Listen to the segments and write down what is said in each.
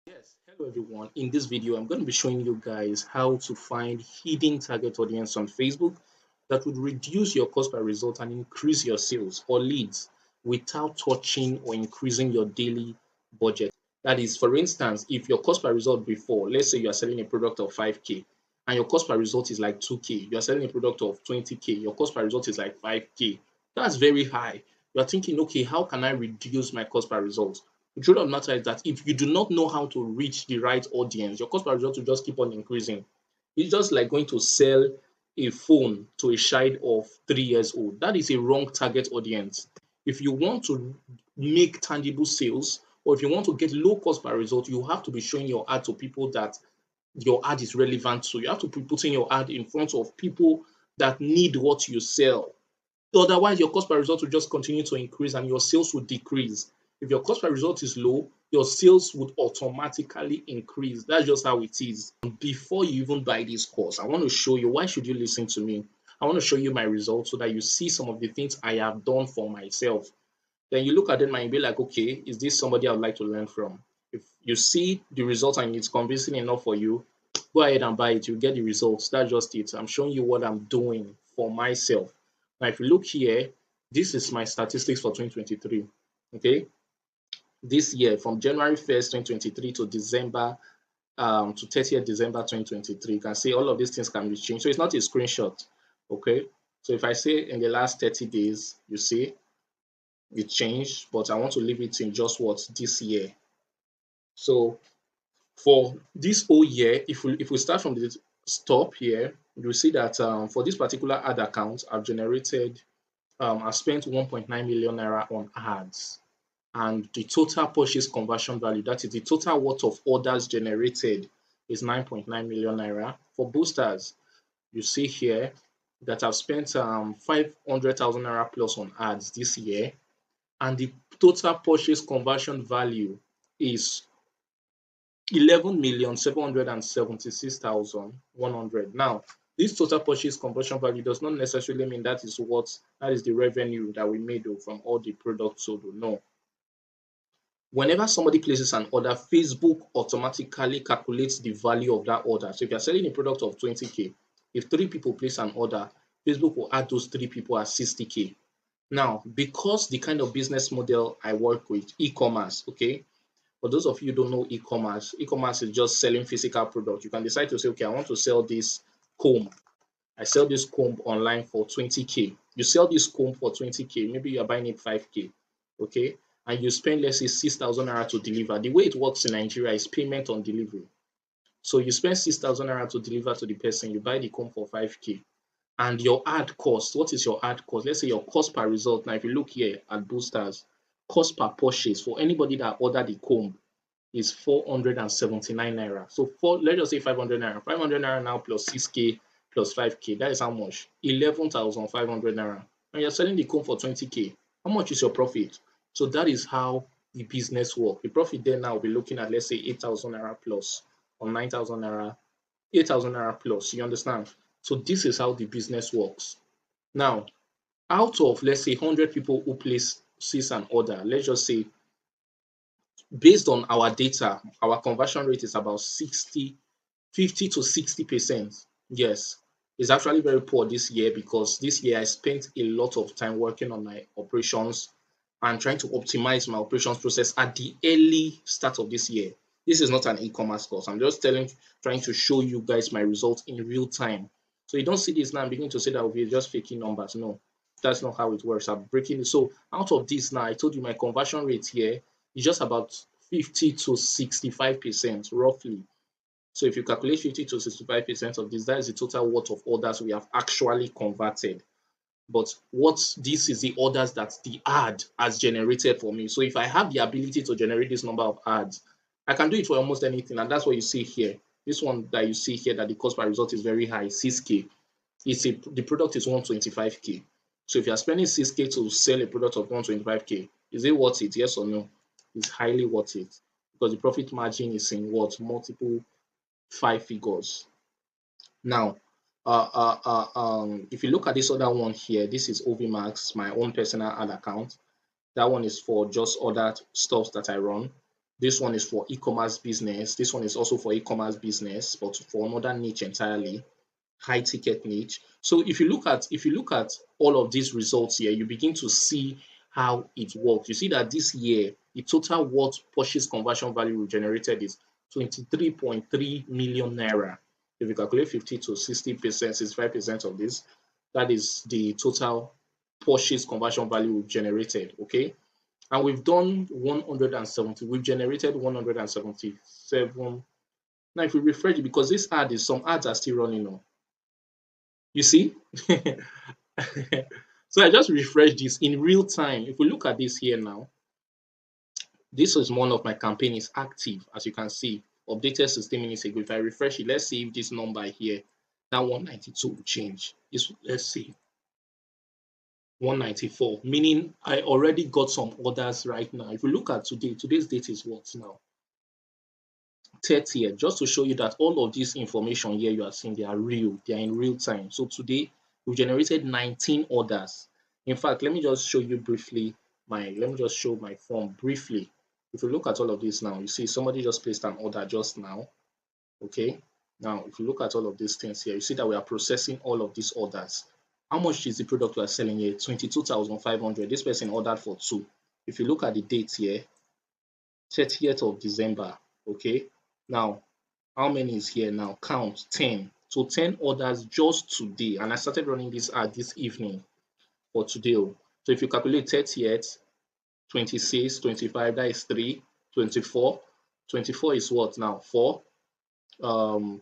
Yes, hello everyone. In this video, I'm going to be showing you guys how to find hidden target audience on Facebook that would reduce your cost per result and increase your sales or leads without touching or increasing your daily budget. That is, for instance, if your cost per result before, let's say you are selling a product of 5K and your cost per result is like 2K, you are selling a product of 20K, your cost per result is like 5K. That's very high. You're thinking, okay, how can I reduce my cost per result? The truth of the matter is that if you do not know how to reach the right audience, your cost per result will just keep on increasing. It's just like going to sell a phone to a child of 3 years old. That is a wrong target audience. If you want to make tangible sales or if you want to get low cost per result, you have to be showing your ad to people that your ad is relevant to. You have to be putting your ad in front of people that need what you sell. Otherwise, your cost per result will just continue to increase and your sales will decrease. If your cost per result is low, your sales would automatically increase. That's just how it is. Before you even buy this course, I want to show you why should you listen to me. I want to show you my results so that you see some of the things I have done for myself. Then you look at them and you be like, okay, is this somebody I would like to learn from? If you see the result and it's convincing enough for you, go ahead and buy it. You get the results. That's just it. I'm showing you what I'm doing for myself. Now, if you look here, this is my statistics for 2023. Okay, this year from January 1st, 2023 to December to 30th December 2023. You can see all of these things can be changed. So it's not a screenshot. Okay, so if I say in the last 30 days, you see it changed, but I want to leave it in just what this year. So for this whole year, if we start from the top here, you'll see that for this particular ad account, I've spent 1.9 million naira on ads, and the total purchase conversion value, that is the total worth of orders generated, is 9.9 million naira. For boosters, you see here that I've spent 500,000 naira plus on ads this year, and the total purchase conversion value is 11,776,100. Now, this total purchase conversion value does not necessarily mean that is the revenue that we made from all the products sold. No. Whenever somebody places an order, Facebook automatically calculates the value of that order. So if you're selling a product of 20K, if three people place an order, Facebook will add those three people as 60K. Now, because the kind of business model I work with, e-commerce, okay, for those of you who don't know e-commerce is just selling physical product. You can decide to say, okay, I want to sell this comb. I sell this comb online for 20K. You sell this comb for 20K. Maybe you're buying it 5K, okay? And you spend, let's say, 6,000 naira to deliver. The way it works in Nigeria is payment on delivery. So you spend 6,000 naira to deliver to the person. You buy the comb for 5K. And your ad cost, what is your ad cost? Let's say your cost per result. Now, if you look here at boosters, cost per purchase for anybody that ordered the comb is 479 naira. So let's just say 500 naira. 500 naira now plus 6K plus 5K. That is how much? 11,500 naira. And you're selling the comb for 20K. How much is your profit? So that is how the business works. The profit there now will be looking at, let's say, 8,000 naira plus or 9,000 naira, 8,000 naira plus. You understand? So this is how the business works. Now, out of, let's say, 100 people who sees an order, let's just say, based on our data, our conversion rate is about 50 to 60%. Yes, it's actually very poor this year because this year I spent a lot of time working on my operations and trying to optimize my operations process at the early start of this year. This is not an e-commerce course. I'm just trying to show you guys my results in real time. So you don't see this now and begin to say that we're just faking numbers. No, that's not how it works. I'm breaking it. So out of this now, I told you my conversion rate here is just about 50 to 65% roughly. So if you calculate 50 to 65% of this, that is the total worth of orders we have actually converted. But what this is the orders that the ad has generated for me. So if I have the ability to generate this number of ads, I can do it for almost anything. And that's what you see here. This one that you see here that the cost per result is very high, 6K. The product is 125K. So if you're spending 6K to sell a product of 125K, is it worth it? Yes or no? It's highly worth it because the profit margin is in what? Multiple five figures. Now, if you look at this other one here, this is OVMax, my own personal ad account. That one is for just other stuff that I run. This one is for e-commerce business. This one is also for e-commerce business, but for another niche entirely, high ticket niche. So if you look at all of these results here, you begin to see how it works. You see that this year, the total what purchase conversion value we generated is 23.3 million naira. If you calculate 50 to 60%, 65% of this, that is the total purchase conversion value we've generated. Okay. And we've done 170, we've generated 177. Now, if we refresh it, because this ad is some ads are still running on, you see? So I just refreshed this in real time. If we look at this here now, this is one of my campaign is active, as you can see, updated 16 minutes ago. If I refresh it, let's see if this number here, that 192 will change. Let's see, 194, meaning I already got some orders right now. If we look at today, today's date is what now? 30th, just to show you that all of this information here you are seeing, they are real, they are in real time. So today we generated 19 orders. In fact, let me just show you briefly let me just show my form briefly. If you look at all of this now, you see somebody just placed an order just now. Okay. Now, if you look at all of these things here, you see that we are processing all of these orders. How much is the product we are selling here? 22,500. This person ordered for 2. If you look at the date here, 30th of December. Okay. Now, how many is here now? Count 10. So 10 orders just today. And I started running this ad this evening for today. So if you calculate 30th, 26, 25, that is 3, 24. 24 is what now? 4. 4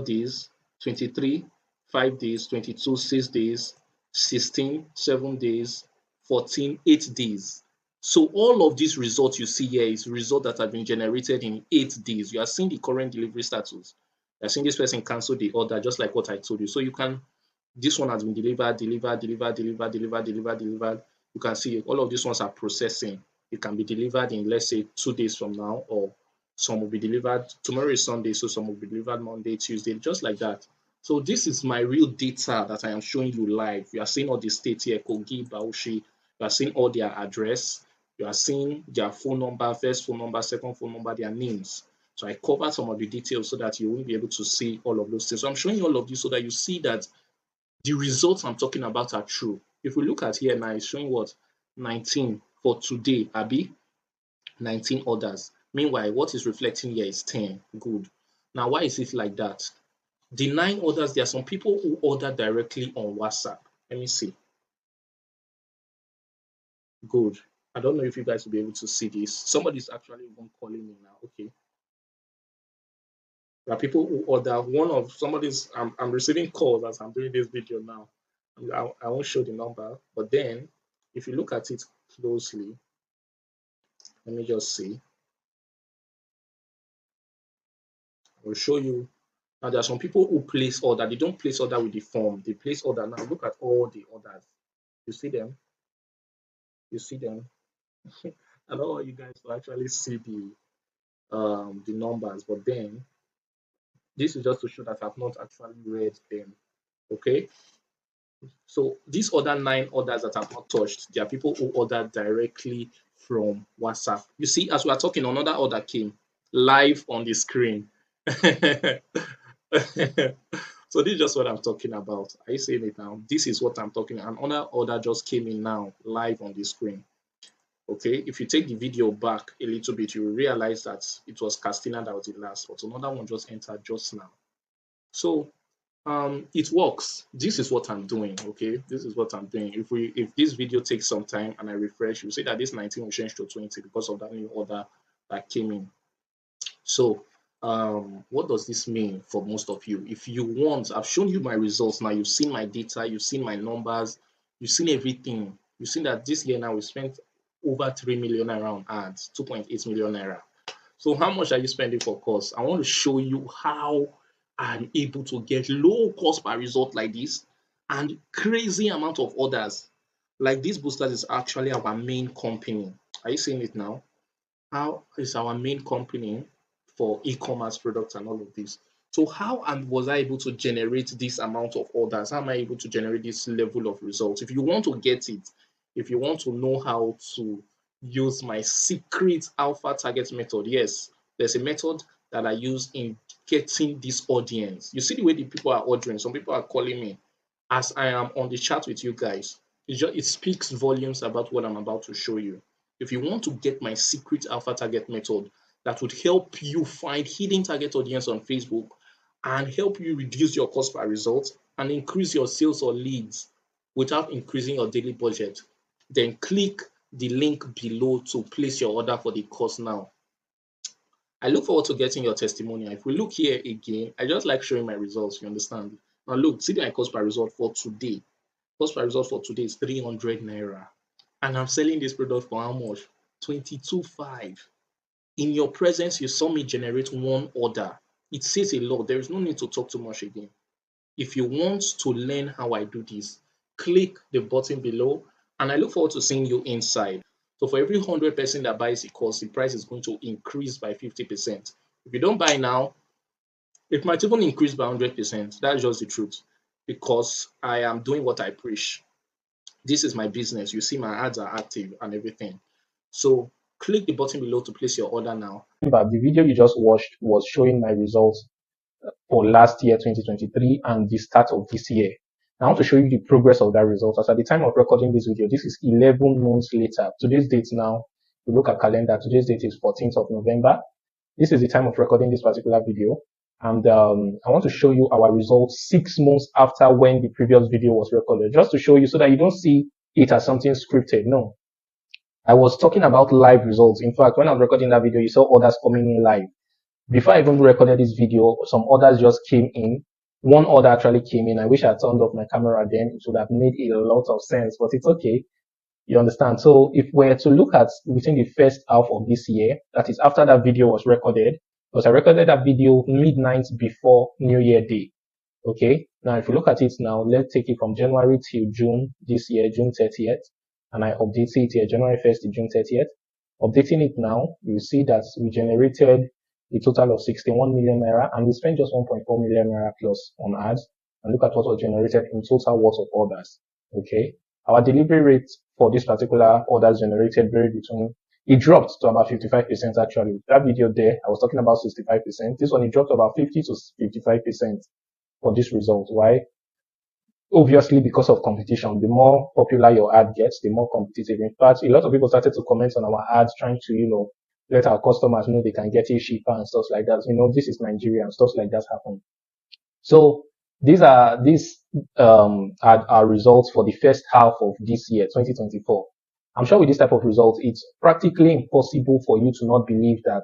days, 23, 5 days, 22, 6 days, 16, 7 days, 14, 8 days. So all of these results you see here is results that have been generated in 8 days. You are seeing the current delivery status. You are seeing this person cancel the order, just like what I told you. So you can, this one has been delivered. You can see all of these ones are processing. It can be delivered in, let's say, 2 days from now, or some will be delivered tomorrow is Sunday, so some will be delivered Monday, Tuesday, just like that. So this is my real data that I am showing you live. You are seeing all the states here, Kogi, Bauchi. You are seeing all their address. You are seeing their phone number, first phone number, second phone number, their names. So I covered some of the details so that you won't be able to see all of those things. So I'm showing you all of this so that you see that the results I'm talking about are true. If we look at here now, it's showing what? 19 for today, Abi. 19 orders. Meanwhile, what is reflecting here is 10. Good. Now, why is it like that? The 9 orders, there are some people who order directly on WhatsApp. Let me see. Good. I don't know if you guys will be able to see this. Somebody's actually even calling me now. Okay. There are people who order one of somebody's. I'm receiving calls as I'm doing this video now. I won't show the number, but then if you look at it closely, let me just see. I'll show you. Now there are some people who place order. They don't place order with the form. They place order. Now look at all the orders. You see them? You see them? I don't want you guys to actually see the numbers, but then this is just to show that I've not actually read them. Okay. So these other 9 orders that I've not touched, there are people who order directly from WhatsApp. You see, as we are talking, another order came live on the screen. So this is just what I'm talking about. Are you seeing it now? This is what I'm talking about. Another order just came in now, live on the screen. Okay, if you take the video back a little bit, you will realize that it was Castina that was the last, but another one just entered just now. So it works. This is what I'm doing. Okay, this is what I'm doing. If this video takes some time and I refresh, you see that this 19 will change to 20 because of that new order that came in. So what does this mean for most of you? If you want, I've shown you my results now. You've seen my data, you've seen my numbers, you've seen everything. You've seen that this year now we spent over 3 million naira on ads, 2.8 million naira. So how much are you spending for course? I want to show you how I'm able to get low cost per result like this and crazy amount of orders. Like this boosters is actually our main company. Are you seeing it now? How is our main company for e-commerce products and all of this. So how was I able to generate this amount of orders? How am I able to generate this level of results? If you want to get it, if you want to know how to use my secret alpha target method. Yes, there's a method that I use in getting this audience. You see the way the people are ordering. Some people are calling me as I am on the chat with you guys. It speaks volumes about what I'm about to show you. If you want to get my secret alpha target method that would help you find hidden target audience on Facebook and help you reduce your cost per result and increase your sales or leads without increasing your daily budget, then click the link below to place your order for the course now. I look forward to getting your testimonial. If we look here again, I just like showing my results, you understand? Now look, see my cost per result for today. Cost per result for today is 300 naira. And I'm selling this product for how much? 22.5. In your presence, you saw me generate one order. It says a lot. There is no need to talk too much again. If you want to learn how I do this, click the button below and I look forward to seeing you inside. So for every 100% that buys the course, the price is going to increase by 50%. If you don't buy now, it might even increase by 100%. That's just the truth because I am doing what I preach. This is my business. You see my ads are active and everything. So click the button below to place your order now. Remember, the video you just watched was showing my results for last year, 2023, and the start of this year. I want to show you the progress of that result. As at the time of recording this video, this is 11 months later. Today's date now, we look at calendar. Today's date is 14th of November. This is the time of recording this particular video. And I want to show you our results 6 months after when the previous video was recorded, just to show you so that you don't see it as something scripted. No, I was talking about live results. In fact, when I was recording that video, you saw others coming in live. Before I even recorded this video, some orders just came in. One order actually came in. I wish I had turned off my camera then. It would have made a lot of sense, but it's okay. You understand? So if we're to look at within the first half of this year, that is after that video was recorded, because I recorded that video midnight before New Year Day. Okay. Now, if you look at it now, let's take it from January till June this year, June 30th, and I update it here, January 1st to June 30th. Updating it now, you see that we generated a total of 61 million naira and we spent just 1.4 million naira plus on ads. And look at what was generated in total worth of orders. Okay. Our delivery rate for this particular orders generated varied between, it dropped to about 55% actually. That video there, I was talking about 65%. This one, it dropped to about 50 to 55% for this result. Why? Obviously, because of competition. The more popular your ad gets, the more competitive. In fact, a lot of people started to comment on our ads trying to, let our customers know they can get it cheaper and stuff like that. This is Nigeria and stuff like that happen. So these are our results for the first half of this year, 2024. I'm sure with this type of results, it's practically impossible for you to not believe that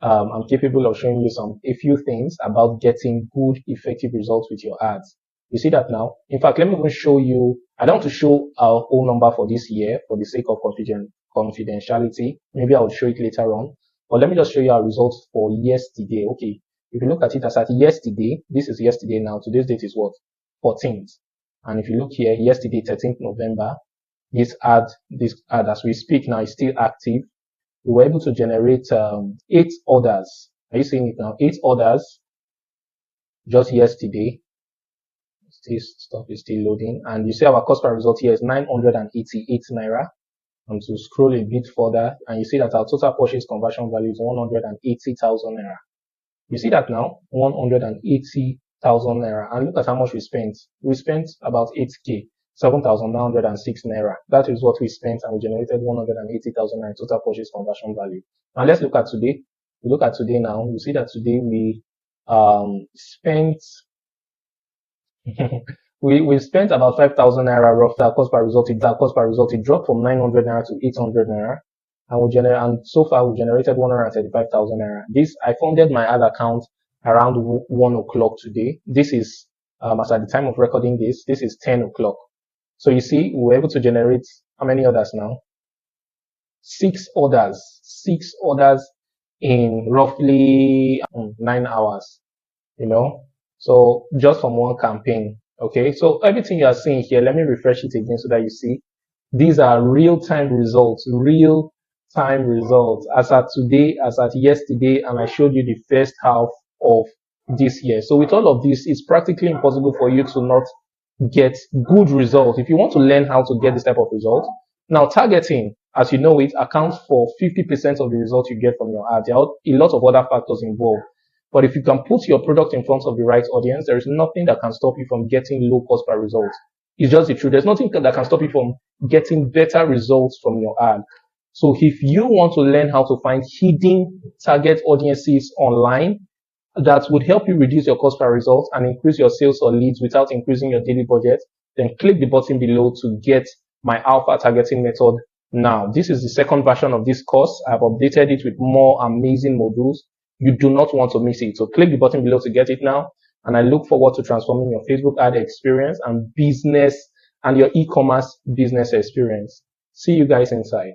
I'm capable of showing you a few things about getting good, effective results with your ads. You see that now? In fact, let me even show you. I don't want to show our whole number for this year for the sake of confidentiality. Maybe I'll show it later on. But let me just show you our results for yesterday. Okay. If you look at it as at yesterday, this is yesterday now. Today's date is what? 14th. And if you look here, yesterday, 13th November, this ad as we speak now is still active. We were able to generate 8 orders. Are you seeing it now? 8 orders just yesterday. This stuff is still loading. And you see our cost per result here is 988 naira. And to scroll a bit further, and you see that our total purchase conversion value is 180,000 naira. You see that now? 180,000 naira. And look at how much we spent. We spent about 8k. 7,906 naira. That is what we spent, and we generated 180,000 naira total purchase conversion value. Now let's look at today. We look at today now. You see that today we spent we spent about 5,000 naira roughly. Our cost per result. That cost per result, it dropped from 900 naira to 800 naira, and so far we generated 135,000 naira. I funded my ad account around 1 o'clock today. This is as at the time of recording this is 10 o'clock. So you see, we were able to generate how many orders now? 6 orders. 6 orders in roughly 9 hours. So just from one campaign. Okay. So everything you are seeing here, let me refresh it again so that you see. These are real-time results. Real-time results. As at today, as at yesterday, and I showed you the first half of this year. So with all of this, it's practically impossible for you to not get good results. If you want to learn how to get this type of results, now targeting, as you know it, accounts for 50% of the results you get from your ad. There are a lot of other factors involved. But if you can put your product in front of the right audience, there is nothing that can stop you from getting low cost per result. It's just the truth. There's nothing that can stop you from getting better results from your ad. So if you want to learn how to find hidden target audiences online that would help you reduce your cost per result and increase your sales or leads without increasing your daily budget, then click the button below to get my alpha targeting method now. This is the second version of this course. I've updated it with more amazing modules. You do not want to miss it. So click the button below to get it now. And I look forward to transforming your Facebook ad experience and business and your e-commerce business experience. See you guys inside.